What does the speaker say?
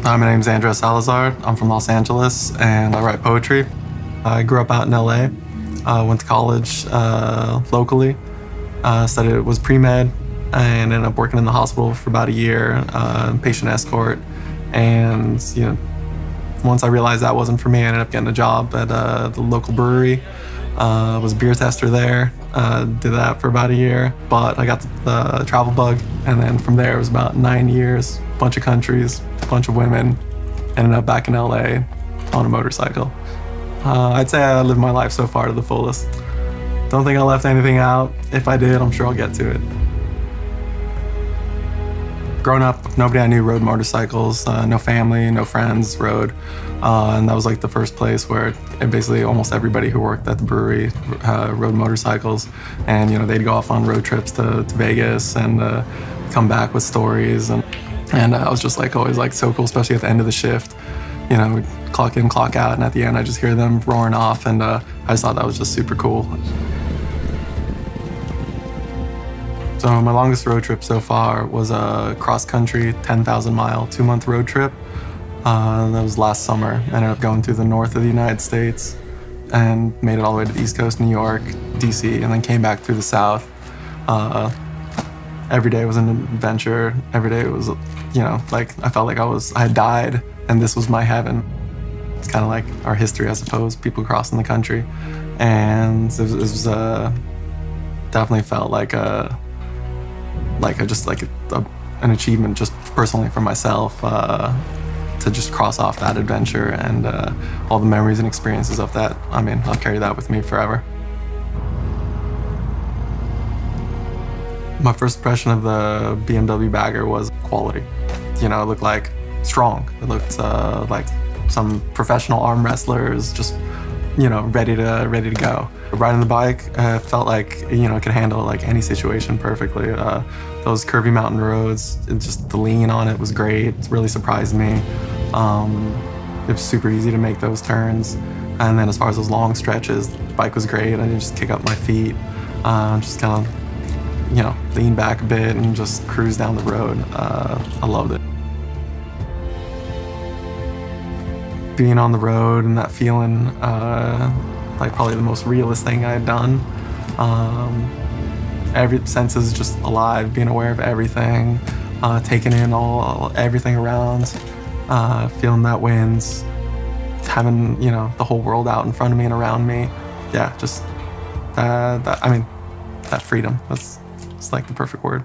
Hi, my name is Salazar. I'm from Los Angeles and I write poetry. I grew up out in LA. Went to college locally. Was pre-med and ended up working in the hospital for about a year, patient escort. And once I realized that wasn't for me, I ended up getting a job at the local brewery. Was a beer tester there. Did that for about a year, but I got the travel bug, and then from there it was about 9 years, bunch of countries, bunch of women. Ended up back in LA on a motorcycle. I'd say I lived my life so far to the fullest. Don't think I left anything out. If I did, I'm sure I'll get to it. Growing up, nobody I knew rode motorcycles. No family, no friends rode. And that was like the first place where basically almost everybody who worked at the brewery rode motorcycles. And they'd go off on road trips to Vegas and come back with stories. And I was just always so cool, especially at the end of the shift. We'd clock in, clock out, and at the end I just hear them roaring off, and I just thought that was just super cool. So my longest road trip so far was a cross-country 10,000-mile, 2-month road trip. That was last summer. I ended up going through the north of the United States and made it all the way to the East Coast, New York, DC, and then came back through the South. Every day was an adventure. Every day was, I felt like I had died and this was my heaven. It's kind of like our history, I suppose, people crossing the country. And it was definitely felt like an achievement just personally for myself to just cross off that adventure and all the memories and experiences of that. I'll carry that with me forever. My first impression of the BMW bagger was quality. It looked like strong. It looked like some professional arm wrestlers just, ready to go. Riding the bike, felt like, it could handle any situation perfectly. Those curvy mountain roads, just the lean on it was great. It really surprised me. It was super easy to make those turns. And then as far as those long stretches, the bike was great. I could just kick up my feet, just kind of, lean back a bit and just cruise down the road. I loved it. Being on the road and that feeling, probably the most realist thing I had done. Every sense is just alive, being aware of everything, taking in everything around, feeling that winds, having the whole world out in front of me and around me. Yeah, just that freedom. That's like the perfect word.